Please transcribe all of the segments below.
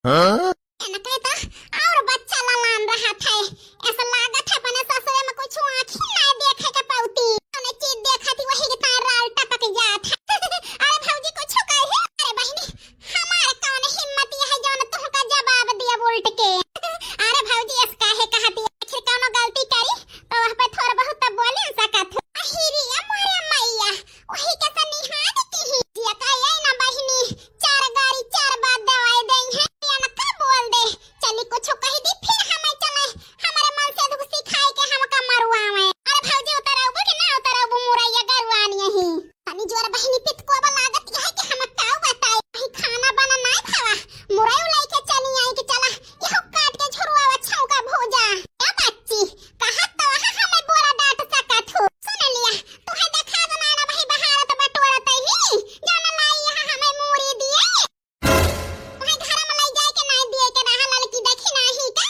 हाँ? ना कहता और बच्चा ललान रहा था। ऐसा लागत है अपने ससुरे में कुछ आँखी ना देखे के पाउती। उन्हें चीज देखा थी वही के तार टपक जात। अरे भौजी कुछ कहे? अरे बहनी हमारे कौन हिम्मत है जो न तुमका जवाब दिया उल्ट के। अरे भौजी ऐसा काहे कहती? आखिर कौन गलती करी तो वह पे थोड़ा बहुत तो बोल सकत। अहिरी हमारे मैया वही के सनिहात की ही जिया कहे ना बहनी चार गाड़ी चार बात दवाई दें है या न का बोल दे चली कुछ कह दी फिर हमें चले हमारे मन से दुख सिखाए के हम का मरुआवे। अरे भौजी उतराऊ कि ना उतराऊ मुरैया गरवानी ही तनी जोर बहनी पित को लागत है कि हम का बताए वही खाना बना नहीं खावा मुरैया लेके चली आई कि चला यहो काट के झुरवा छौका भोजा क्या बच्ची कहत तो हमें बोला डांट सकत हो। सुन लिया तू है देखा ना ना भाई बहारत बटोरा तही जान लाई यहां हमें मूरी दिए तुम्हें घर में ले जाए के नहीं दिए के रहा लड़की देखी नहीं का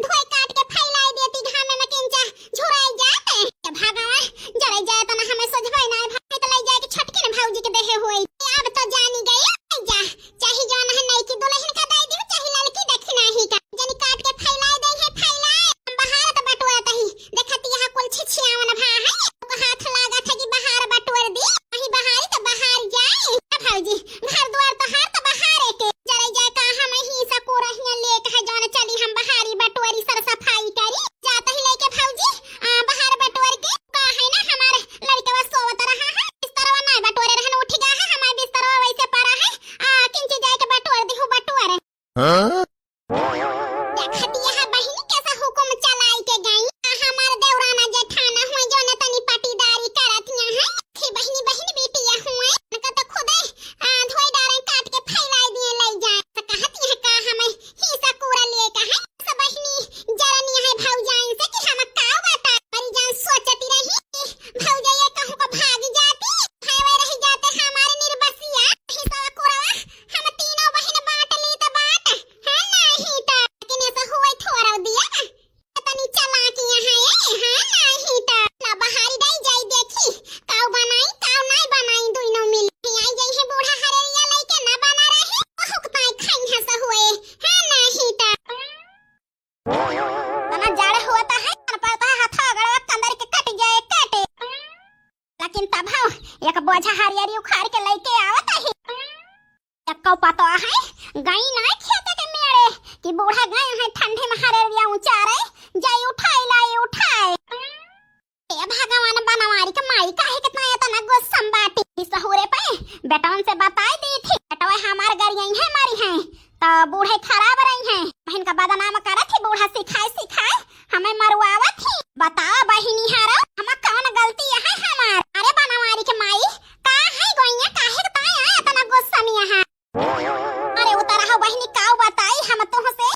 धोए काट के फैलाई देती घाम में किंचा झुराई जाते के भगवान जरे जाए तो ना हमें सजवाई नहीं भाई तो ले जाए के छटके ने भौजी के देहे होई अब तो जानी गई जा चाहे जान है नहीं कि दुल्हन का दे दी चाहे लड़की देखी नहीं का जनी काट के फैलाई दे है फैलाई हम बहारत बटोरा तही देखती यहां कुल छिछियावन भा है तो हाथ लागा था कि बहार बटोर दी वही बहारी तो बहार जाए भौजी घर द्वार तो हार तो बहारे के जरे जाए का हम ही सकोरहिया लेके है जान चली हम बहारी बटोरी सर सफाई करी जाते ही लेके भौजी बहार बटोर के का है ना हमारे लड़का सोवत रहा है बिस्तरवा ना बटोरे रहन उठ गया है हमारे बिस्तरवा वैसे पड़ा है किंचे जाए के बटोर दी हूं बटोरे। हाँ? देखती है बहनी कैसा हुक्म चलाई के गई हमारे देवराना जेठाना हुए जो ने तनी पटीदारी करतिया है थी बहनी बहनी बेटिया हुए न तो खुदे धोई डारे काट के फैलाई दिए ले जाए तो कहती है का हमें ही सकोरा ले का है सब बहनी जरनी है भौजाइन से कि हम का बता मेरी जान सोचती रही भौजाई कहूं को भाग जाती खावे रह जाते हमारे निर्बसिया ही सकोरा हम तीनों बहन बांट ली तो बात है नहीं तो लेकिन ऐसा हुआ थोड़ा दिया तनी चला के यहाँ है नहीं तो ना बहारी दई जाई देखी काऊ बनाई काऊ नहीं बनाई दोनों मिल आई जाई है बूढ़ा हरेरिया लेके ना बना रहे बहुत पाई खाई है से हुए है नहीं तो तना जाड़े होता है पड़ता है हाथ अगड़वा कंदर के कट जाए काटे लेकिन तब हम एक बोझा हरियरी उखाड़ के लेके आवत है एक कौ पतो है गई ना खेते के मेड़े कि बूढ़ा गए हैं ठंडे में हरियरिया उचारे जाई उठाई लाई उठाए ए भगवान बनवारी के माई काहे कितना इतना गुस्सा बाटी सहुरे पे बेटवन से बताई दी थी बेटवा हमार गरियई है मारी है तो बूढ़े खराब रही हैं बहन का बदनाम करत थी बूढ़ा सिखाए हमें मरवावत थी बताओ बहिनी हारो हम कौन गलती है हमार अरे बनवारी के माई का है गोइया काहे बताया इतना गुस्सा में है अरे उतरा हो बहिनी काऊ बताई हम तो से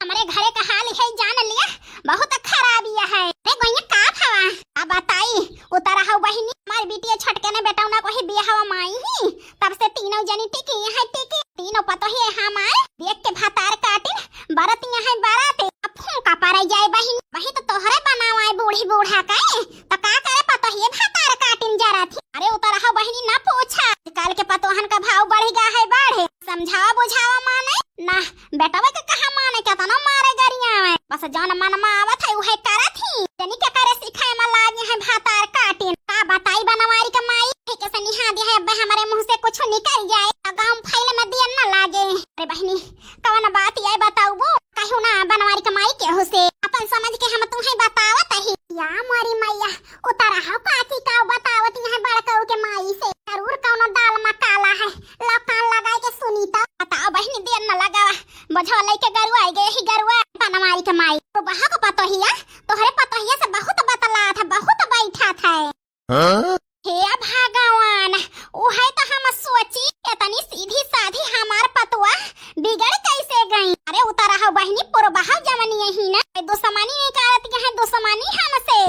हमारे घरे का हाल है जान लिया बहुत खराबिया है रे गोइया का हवा अब बताई उतरा हो बहिनी हमारी बेटी छटके ने बेटाउना को ही बियाह माई ही तब से तीनों जनी टिकी है टिकी तीनों पतो ही हमार देख के भातार काटिन बरतिया है बराते अब फूंका पारे जाए बहिन वही तो तोहरे बनावाए बूढ़ी बूढ़ा का तो का करे पतो ही भातार काटिन जरा थी अरे उतरा हो बहिनी ना पूछा काल के पतोहन का भाव बढ़ेगा है बढ़े समझावा बुझावा माने ना बेटवा के कहा माने क्या तना मारे गरिया में बस जान मन में आवत है उहे करत ही जनी के करे सिखाए में लागे है भातार काटिन का बताई बनवारी के माई के से निहा दे है अब हमारे मुंह से कुछ निकल जाए गांव फैले में दिया ना लागे अरे बहनी कौन बात ये बताऊ वो कहू ना बनवारी के माई के हो से अपन समझ के हम तुम्हें बतावत ही या मोरी मैया उतरा हो काकी का बतावत है बड़कऊ के माई से जरूर कौन दाल में काला है लकान लगाए के सुनी तो बताओ बहनी देर न लगावा बझवा लेके गरुआ आई गए ही गरुआ बनवारी के माई तो बहा को पतो हिया तोहरे पतो हिया से बहुत बतला था बहुत बैठा था। हाँ? हे भगवान ओ है तो हम सोची इतनी सीधी साधी हमार पतुआ बिगड़ कैसे गई अरे उतरा हो बहनी पुरो बहा जवनी यही ना दुश्मनी नहीं करत के है दुश्मनी हमसे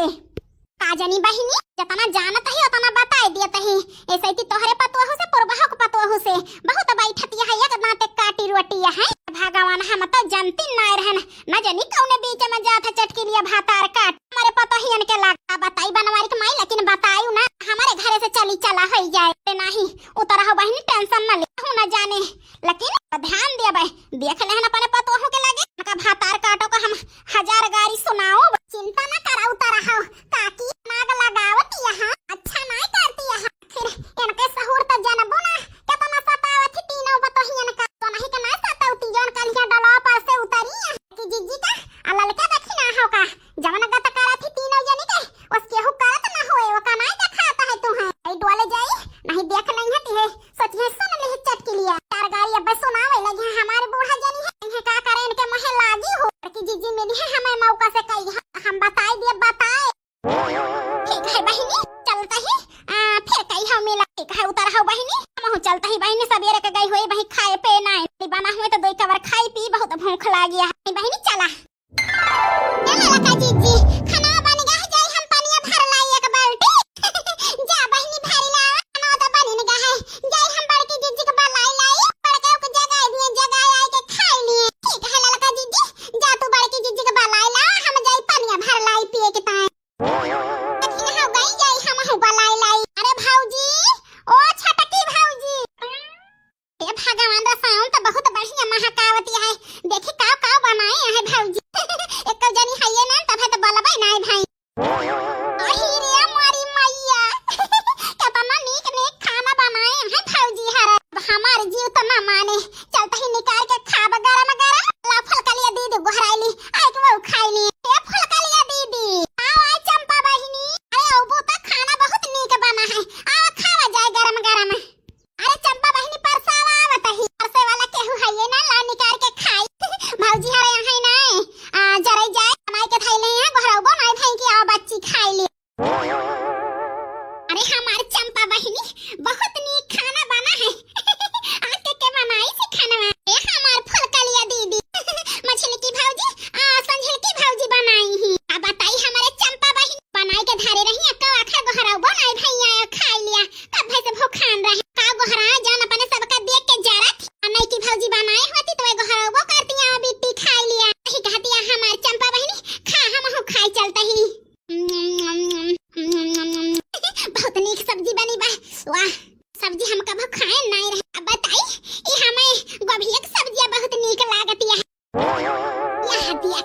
का जानी बहनी जितना जानत है उतना बताई देत है ऐसे ही तोहरे पतुआ से पुरो बहा को पतुआ से बहुत बैठती है एक दांत काटी रोटी है भगवान हम तो जानती ना रहन न जानी कौने बीच में जात चटकी लिया भातार काट हमारे पतो ही इनके लगा बताई बनवारी के माई लेकिन बतायू ना हमारे घरे से चली चला हो जाए नहीं उतरा हो बहनी टेंशन न ले न जाने लेकिन ध्यान दिया भाई देख ले ना अपने पतो हो के लगे का भातार काटो का हम हजार गारी सुनाओ। चिंता ना कराऊ तरह काकी नाग लगावत यहाँ अच्छा नहीं करती यहाँ फिर इनके सहूर त जनबो ना केतना सतावत तीनों बतहियन का तो नहीं के ना सतावती जोन कलिया डला पास से उतरी कि जिज्जी का ललका देखी ना हो का जवन गत करा थी तीनों जनी के उसके हु करत ना होए वो का नहीं दिखाता है तू है आई डोले जाई नहीं देख नहीं हती है सोचिए सुन ले चट के लिए चार गाड़ी अब सुनावे लगे हमारे बूढ़ा जनी है इन्हें का करे इनके महे लागी हो कि जिज्जी मेरी है हमें मौका से कही हम बताई दिए बताए ठीक है बहिनी चलता ही फिर कही हम मिला ठीक है उतर हो बहिनी हम चलता ही बहिनी सवेरे के गई हुई वही खाए पे ना बना हुए तो दो कवर खाई पी बहुत भूख लागी है बहिनी चला ललका जिज्जी खाना बन गया है जाई हम पानी भर लाई एक बाल्टी जा बहिनी भरी ला खाना तो बन गया है जाई हम बड़की जिज्जी के बलाई लाई बड़के को जगह दिए जगह आई के खाई लिए ठीक है ललका जिज्जी जा तू बड़की जिज्जी के बलाई ला हम जाई पानी भर लाई पिए के ताए देखिन हो गई जाई हम हो बलाई लाई अरे भौजी ओ छटकी भौजी ये भगवान दा साउंड तो बहुत बढ़िया महाकावती है देखी का बनाए है भौजी एक जनी है ये ना तब है तो बोलबे नहीं भाई अही रे मारी मैया कितना नीक नीक खाना बनाए है भौजी हर हमार जीव तो ना माने चलता ही निकाल के खाब गरम गरम ला फलकलिया दीदी गोहराइली आई के वो खाइली ए फलकलिया दीदी आओ आई चंपा बहिनी अरे ओ तो खाना बहुत नीक बना है आ खावा जाए गरम गरम अरे चंपा बहिनी परसावा आवत ही परसे वाला केहू है ये ना ला निकाल के खाई भौजी हरे यहाँ नहीं जरे जाए बनाई के थैले हैं घरौबो नहीं भाई की आ बच्ची खाई ले अरे हमार चंपा बहिनी बहुत नीक खाना बना है आज के बनाई से खाना ए हमार फलकलिया दीदी मछली की भौजी संझल की भौजी बनाई ही अब बताई हमारे चंपा बहिनी बनाई के धारे रही का आखिर घरौबो नहीं भाई आया खाई लिया तब भाई से भूखान रहे का गोहरा जान अपने सबका देख के जरा नहीं की भौजी बनाई होती तो घरौबो करती आ बिट्टी खाई लिया ही कहती है हमार चंपा बहिनी खा हम हो खाई चलता ही बहुत नीक सब्जी बनी बा वाह सब्जी हम कभी खाए नहीं रहे अब बताई ये हमें गोभी की सब्जी बहुत नीक लागती है यह दिया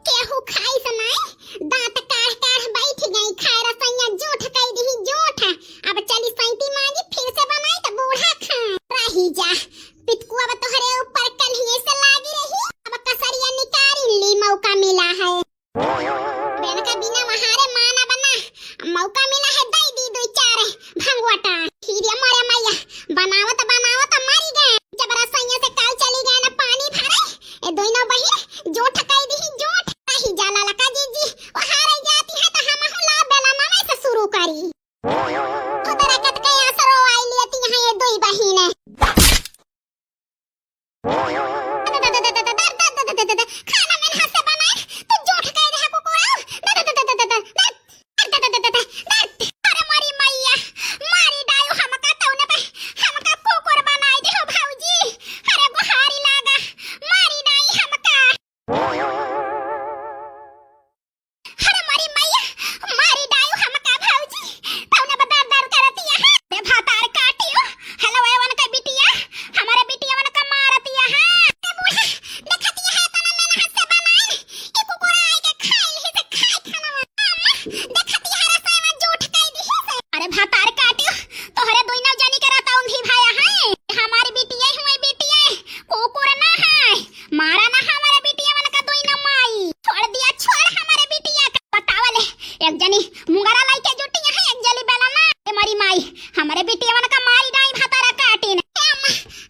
केहू खाई से नहीं दांत काट काट बैठ गई खाए रसैया जूठ कई दी जूठ अब चली सैती मांगी फिर से बनाई तो बूढ़ा खा रही जा पितकुआ अब तोहरे ऊपर कल से लागी रही अब कसरिया निकाल ली मौका मिला है बेन का बिना महारे माना बना मौका मिला है दई दी दो चार भंगवाटा खीरिया मारे मैया बनावत बनावत मरी गए जब रसैया से कल चली गए ना पानी भरे ए दोइनो बहिन जो ठकाई दी जोठ रही जाला लका जीजी ओ हारे जाती है तो हम हुला बेला ना से शुरू करी उधर कट के असरो आई लेती है ये दोई बहिन खाना मैंने हाथ से बनाया तो जोठ कह रहा कुकुरा अरे मारी मैया मारी डायो हमका तौने पे हमका कुकुर बनाई दे हो भौजी अरे गुहारी लागा मारी डाई हमका अरे मारी मैया मारी डायो हमका भौजी तौने बता दर करती है बे भातार काटियो हेलो एवन का बिटिया हमारे बिटिया वन का मारती है देखती है तना मैंने हाथ से बनाई ये कुकुर आई के खाई ही से खाई खाना देखती है रसोई में जूठ कई दी से अरे भातार काटियो तोहरे दोई नौ जानी के रहता उन भी भाया है हमारी बिटिया हुई बिटिया कुकुर ना है मारा ना हमारे बिटिया वन का दोई ना माई छोड़ दिया छोड़ हमारे बिटिया का बतावले एक जनी मुंगरा लाई के जुटिया है एक जली बेला ना ए मारी माई हमारे बिटिया वन का मारी डाई भातारा काटी ने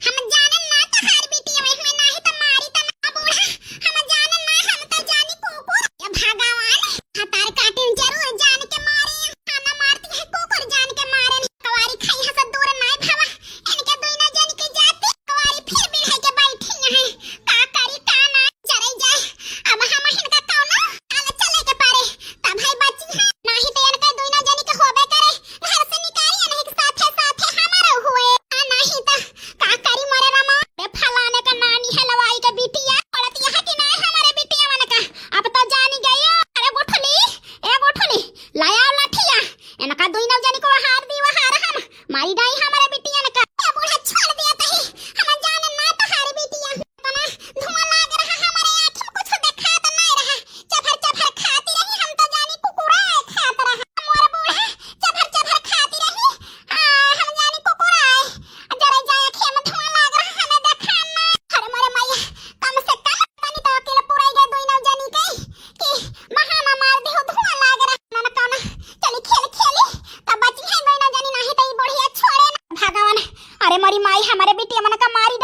हम जाने ना तो हर बिटिया में नहीं तो मारी तो ना बूढ़ा हम जाने ना हम तो जानी कुकुर ये भगवान भातार काटी जरूर जान के मारे खाना मारती है कुकुर जान के मारे कवारी खाई हस दूर नहीं भावा इनके दोई ना जान के जाती कवारी फिर भी है के बैठी है का करी का ना चले जाए अब हम इनका कौनो आला चले के पारे तब भाई बच्ची है नहीं तो इनका दोई ना जानी के होबे करे घर से निकाली नहीं साथे साथे हमारा हुए नहीं तो का करी मरे रमा बे फलाने का नानी है लवाई के बिटिया पड़ती है कि नहीं हमारे बिटिया मन का अब तो जानी गई अरे गोठली लाया लाठिया इनका दोई ना जानी को हार दी हार हम मारी डाई हमारे बिटिया ने का बूढ़ा छोड़ दिया तही हम जाने ना तो हारी बिटिया तना अरे मोरी माई हमारे बिटिया मन का मारी